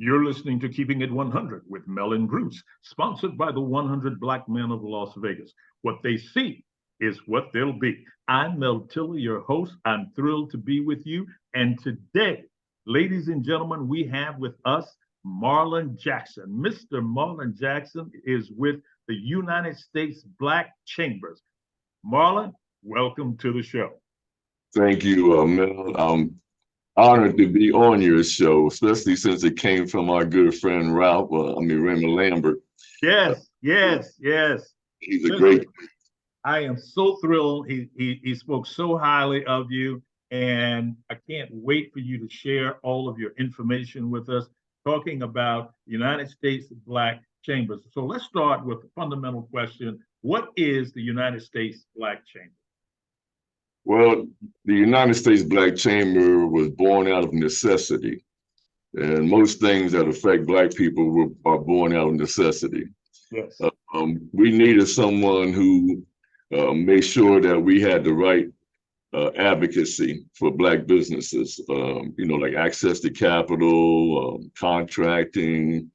You're listening to Keeping It 100 with Mel and Bruce, sponsored by the 100 Black Men of Las Vegas. What they see is what they'll be. I'm Mel Tiller, your host. I'm thrilled to be with you. And today, ladies and gentlemen, we have with us Marlon Jackson. Mr. Marlon Jackson is with the United States Black Chambers. Marlon, welcome to the show. Thank you, Mel. I'm honored to be on your show, especially since it came from our good friend Raymond Lambert. Yes. He's a great. I am so thrilled. He spoke so highly of you, and I can't wait for you to share all of your information with us, talking about United States Black Chambers. So let's start with the fundamental question. What is the United States Black Chamber? Well, the United States Black Chamber was born out of necessity. And most things that affect Black people are born out of necessity. Yes. We needed someone who made sure that we had the right advocacy for Black businesses, like access to capital, contracting,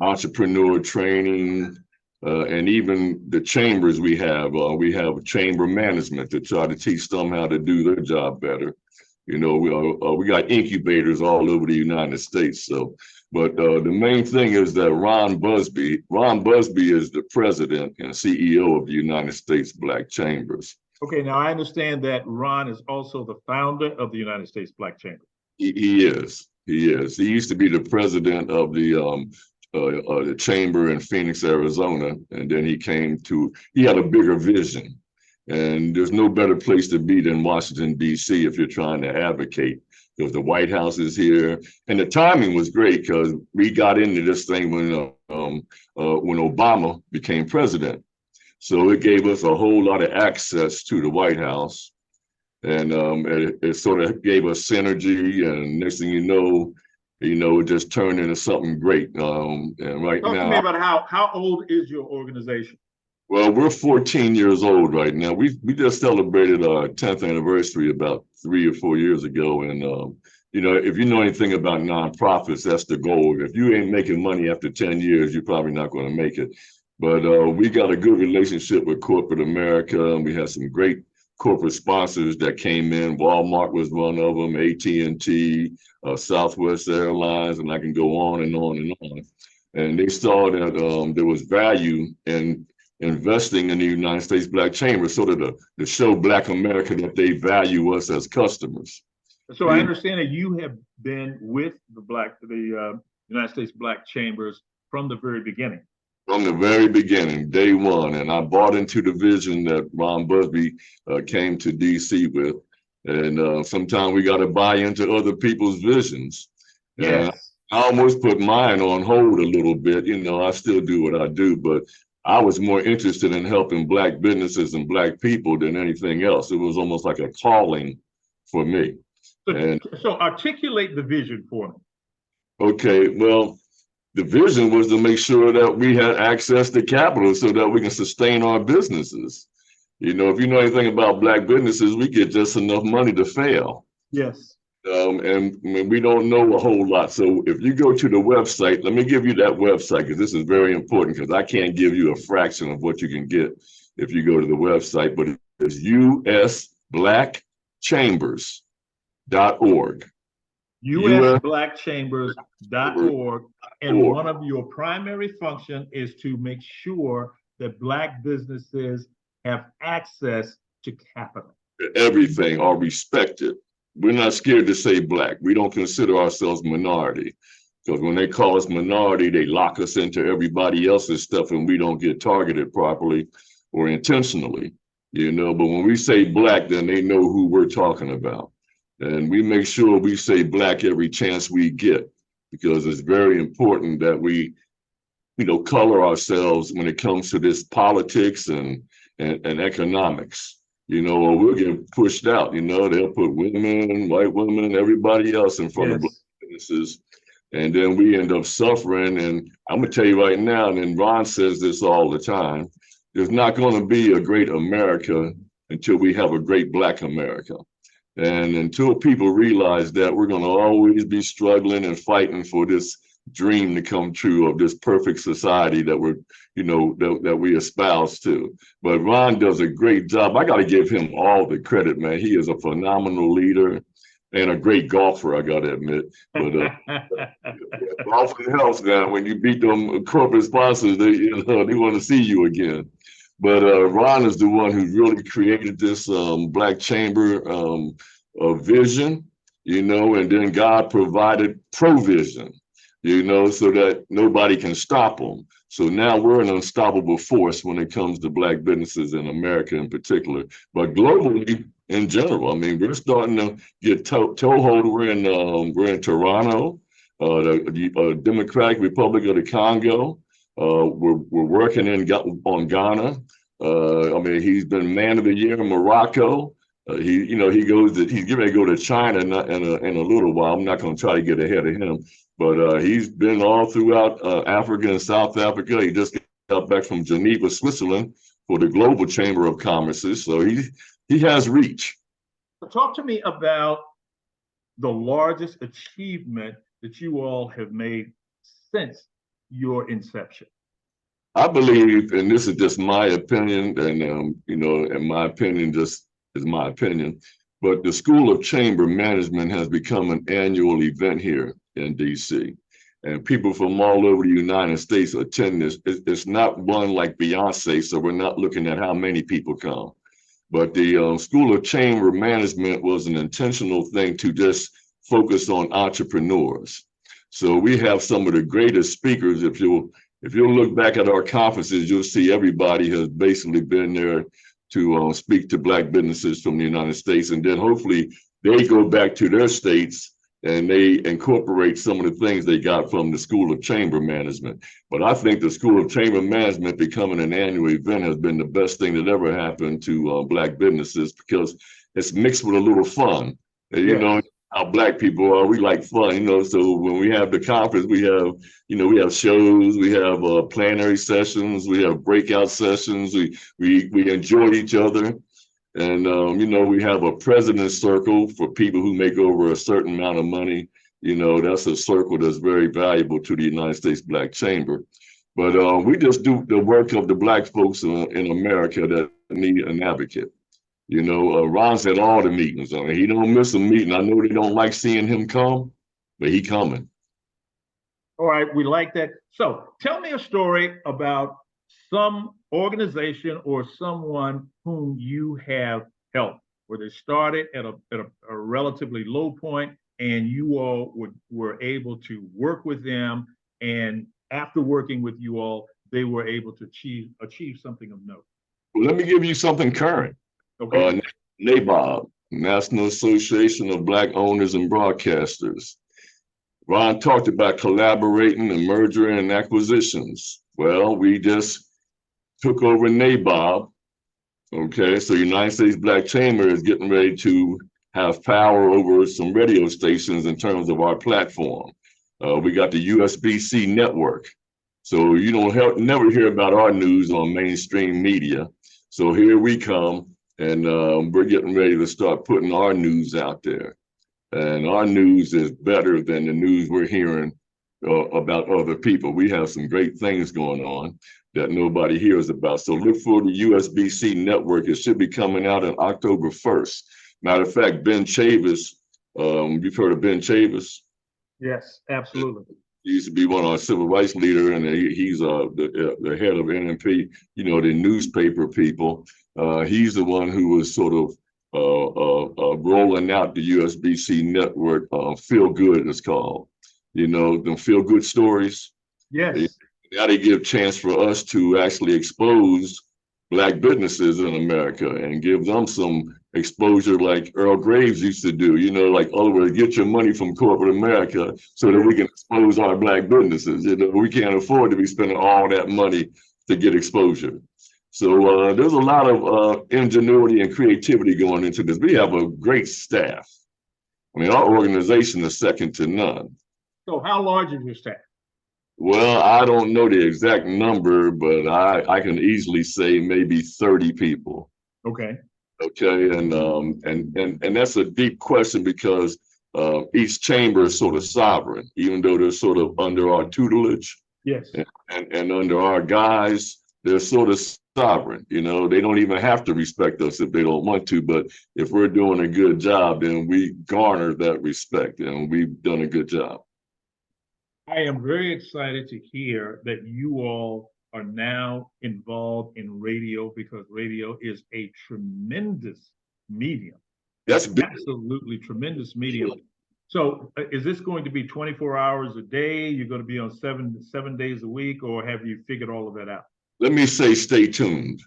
entrepreneur training, and even the chambers we have chamber management to try to teach them how to do their job better. We got incubators all over the United States. But the main thing is that Ron Busby is the president and CEO of the United States Black Chambers. Okay, now I understand that Ron is also the founder of the United States Black Chamber. He is. He used to be the president of the chamber in Phoenix, Arizona, and then he had a bigger vision. And there's no better place to be than Washington, D.C. if you're trying to advocate, because the White House is here. And the timing was great because we got into this thing when Obama became president. So it gave us a whole lot of access to the White House. And it sort of gave us synergy. And next thing you know, it just turned into something great. And right now, talk to me about how old is your organization? Well, we're 14 years old right now. We just celebrated our 10th anniversary about 3 or 4 years ago. And, if you know anything about nonprofits, that's the goal. If you ain't making money after 10 years, you're probably not going to make it. But we got a good relationship with corporate America. And we had some great corporate sponsors that came in. Walmart was one of them, AT&T, Southwest Airlines, and I can go on and on and on. And they saw that there was value in investing in the United States Black Chamber, sort of to show Black America that they value us as customers. So I understand that you have been with the United States Black Chambers from the very beginning. From the very beginning, day one, and I bought into the vision that Ron Busby came to D.C. with, and sometimes we got to buy into other people's visions. Yes. And I almost put mine on hold a little bit. I still do what I do, but I was more interested in helping Black businesses and Black people than anything else. It was almost like a calling for me. So articulate the vision for me. Okay, well, the vision was to make sure that we had access to capital so that we can sustain our businesses. If you know anything about Black businesses, we get just enough money to fail. Yes. And we don't know a whole lot. So if you go to the website, let me give you that website, because this is very important, because I can't give you a fraction of what you can get if you go to the website, but it's usblackchambers.org. usblackchambers.org. And one of your primary functions is to make sure that Black businesses have access to capital. Everything are respected. We're not scared to say Black. We don't consider ourselves minority, because when they call us minority, they lock us into everybody else's stuff and we don't get targeted properly or intentionally, But when we say Black, then they know who we're talking about. And we make sure we say Black every chance we get, because it's very important that we, color ourselves when it comes to this politics and economics. Or we'll get pushed out. They'll put women, white women, everybody else in front of Black businesses. And then we end up suffering. And I'm going to tell you right now, and Ron says this all the time, there's not going to be a great America until we have a great Black America. And until people realize that, we're going to always be struggling and fighting for this dream to come true of this perfect society that we're, that we espouse to. But Ron does a great job. I got to give him all the credit, man. He is a phenomenal leader and a great golfer, I got to admit. But golfing helps now. When you beat them corporate sponsors, they want to see you again. But Ron is the one who really created this Black Chamber vision, and then God provided provision, so that nobody can stop them. So now we're an unstoppable force when it comes to Black businesses in America in particular, but globally in general. I mean, we're starting to get toehold. We're in Toronto, the Democratic Republic of the Congo. We're working on Ghana. I mean, he's been Man of the Year in Morocco. He's getting ready to go to China in a little while. I'm not going to try to get ahead of him, but he's been all throughout Africa and South Africa. He just got back from Geneva, Switzerland, for the Global Chamber of Commerce. So he has reach. Talk to me about the largest achievement that you all have made since your inception. I believe, and this is just my opinion, and and my opinion just is my opinion, but the School of Chamber Management has become an annual event here in DC, and people from all over the United States attend this. It's not one like Beyonce, so we're not looking at how many people come, but the School of Chamber Management was an intentional thing to just focus on entrepreneurs. So we have some of the greatest speakers. If you'll look back at our conferences, you'll see everybody has basically been there to speak to Black businesses from the United States. And then hopefully they go back to their states and they incorporate some of the things they got from the School of Chamber Management. But I think the School of Chamber Management becoming an annual event has been the best thing that ever happened to Black businesses, because it's mixed with a little fun. And, you know how Black people are, we like fun, so when we have the conference, we have shows, we have plenary sessions, we have breakout sessions, we enjoy each other. And, we have a president's circle for people who make over a certain amount of money. That's a circle that's very valuable to the United States Black Chamber. But we just do the work of the Black folks in America that need an advocate. Ron's at all the meetings. I mean, he don't miss a meeting. I know they don't like seeing him come, but he coming. All right, we like that. So tell me a story about some organization or someone whom you have helped, where they started at a relatively low point and you all were able to work with them, and after working with you all, they were able to achieve something of note. Well, let me give you something current. Okay. NABOB, National Association of Black Owners and Broadcasters. Ron talked about collaborating and merger and acquisitions. Well, we just took over NABOB. Okay, so United States Black Chamber is getting ready to have power over some radio stations in terms of our platform. We got the USB-C network. So you don't never hear about our news on mainstream media. So here we come. And we're getting ready to start putting our news out there. And our news is better than the news we're hearing about other people. We have some great things going on that nobody hears about. So look for the USB-C network. It should be coming out on October 1st. Matter of fact, Ben Chavis, you've heard of Ben Chavis? Yes, absolutely. He used to be one of our civil rights leaders, and he's the head of NMP, the newspaper people. He's the one who was sort of rolling out the USB-C network. Feel Good is called. The feel good stories. Yes. Now they give a chance for us to actually expose Black businesses in America and give them some exposure like Earl Graves used to do, like, other words, get your money from corporate America so that we can expose our Black businesses. We can't afford to be spending all that money to get exposure. So there's a lot of ingenuity and creativity going into this. We have a great staff. I mean, our organization is second to none. So how large is your staff? Well, I don't know the exact number, but I can easily say maybe 30 people. Okay. Okay, and that's a deep question, because each chamber is sort of sovereign, even though they're sort of under our tutelage. Yes. And under our guise, they're sort of sovereign. You know, they don't even have to respect us if they don't want to. But if we're doing a good job, then we garner that respect, and we've done a good job. I am very excited to hear that you all are now involved in radio, because radio is a tremendous medium. That's big. Absolutely tremendous medium. So is this going to be 24 hours a day? You're going to be on seven days a week, or have you figured all of that out? Let me say, stay tuned.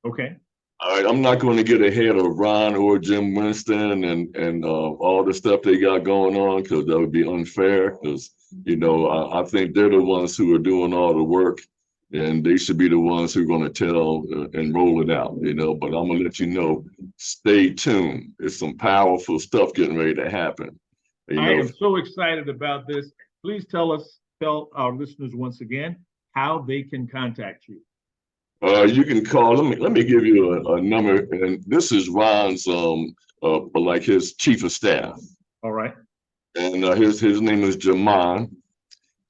Okay. All right, I'm not going to get ahead of Ron or Jim Winston and all the stuff they got going on, because that would be unfair. Because, you know, I think they're the ones who are doing all the work, and they should be the ones who are going to tell and roll it out, you know. But I'm going to let you know, stay tuned. There's some powerful stuff getting ready to happen. I am so excited about this. Please tell our listeners once again how they can contact you. You can call. Let me give you a number, and this is Ron's like his chief of staff. All right. And his name is Jamon,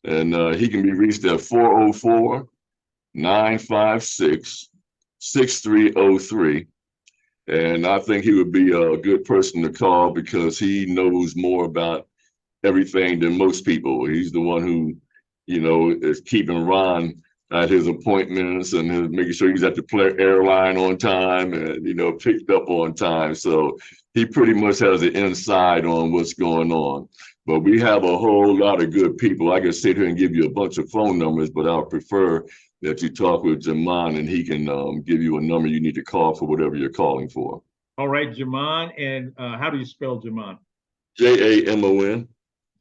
and he can be reached at 404-956-6303. And I think he would be a good person to call, because he knows more about everything than most people. He's the one who, you know, is keeping Ron at his appointments and making sure he's at the airline on time and, you know, picked up on time. So he pretty much has an insight on what's going on. But we have a whole lot of good people. I can sit here and give you a bunch of phone numbers, but I'll prefer that you talk with Jamon, and he can give you a number you need to call for whatever you're calling for. All right, Jamon. And how do you spell Jamon? Jamon.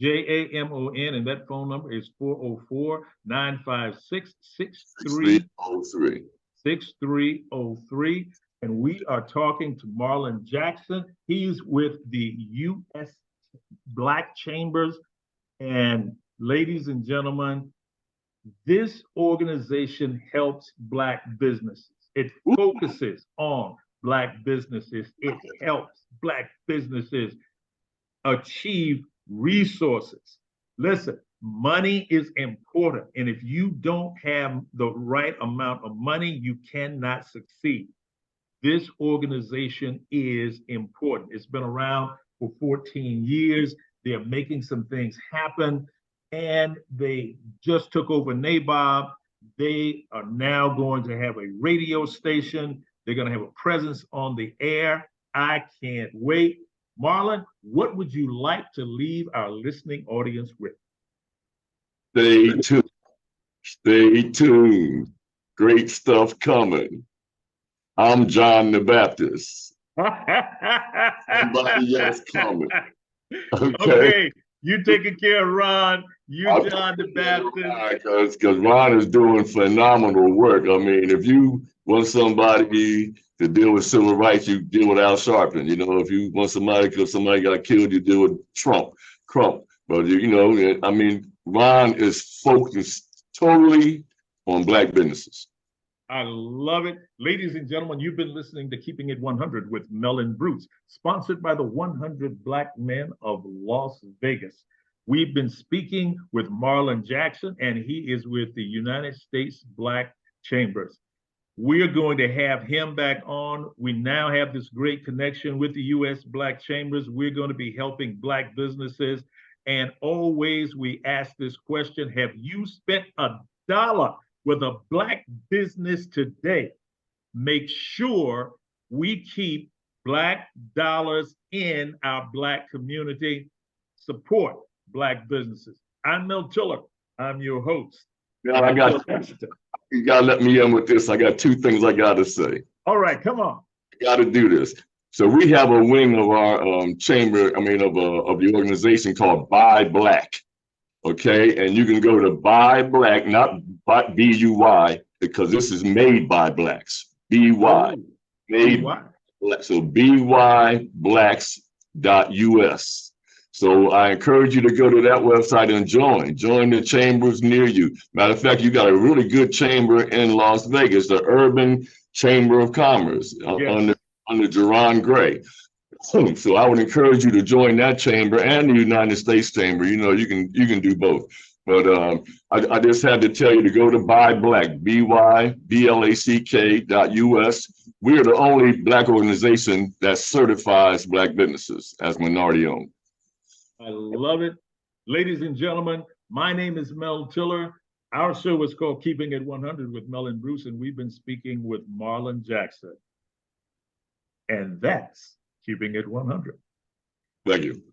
Jamon, and that phone number is 404-956-6303. And we are talking to Marlon Jackson. He's with the U.S. Black Chambers. And ladies and gentlemen, this organization helps Black businesses. It focuses on Black businesses. It helps Black businesses achieve resources. Listen, money is important. And if you don't have the right amount of money, you cannot succeed. This organization is important. It's been around for 14 years. They're making some things happen, and they just took over NABOB. They are now going to have a radio station. They're going to have a presence on the air. I can't wait. Marlon, what would you like to leave our listening audience with? Stay tuned. Stay tuned. Great stuff coming. I'm John the Baptist. Somebody else coming. Okay. You taking care of Ron. You, John the Baptist. Because Ron is doing phenomenal work. I mean, if you want somebody to deal with civil rights, you deal with Al Sharpton. You know, if you want somebody because somebody got killed, you deal with Crump. But, you know, I mean, Ron is focused totally on Black businesses. I love it. Ladies and gentlemen, you've been listening to Keeping It 100 with Melon Bruce, sponsored by the 100 Black Men of Las Vegas. We've been speaking with Marlon Jackson, and he is with the United States Black Chambers. We're going to have him back on. We now have this great connection with the U.S. Black Chambers. We're going to be helping Black businesses. And always we ask this question: have you spent $1 with a Black business today? Make sure we keep Black dollars in our Black community. Support Black businesses. I'm Mel Tiller. I'm your host. Yeah, you gotta let me in with this. I got two things I gotta say. All right, come on. I gotta do this. So we have a wing of our chamber, of the organization called Buy Black. Okay, and you can go to Buy Black, not B-U-Y, because this is made by Blacks. B-Y. Made by Blacks. So byblacks.us. So I encourage you to go to that website and join the chambers near you. Matter of fact, you got a really good chamber in Las Vegas, the Urban Chamber of Commerce, under Jerron Gray. So I would encourage you to join that chamber and the United States Chamber. You know, you can do both. But I just had to tell you to go to Buy Black, BYBLACK.US. We're the only Black organization that certifies Black businesses as minority owned. I love it. Ladies and gentlemen, my name is Mel Tiller. Our show is called Keeping It 100 with Mel and Bruce, and we've been speaking with Marlon Jackson. And that's Keeping It 100. Thank you.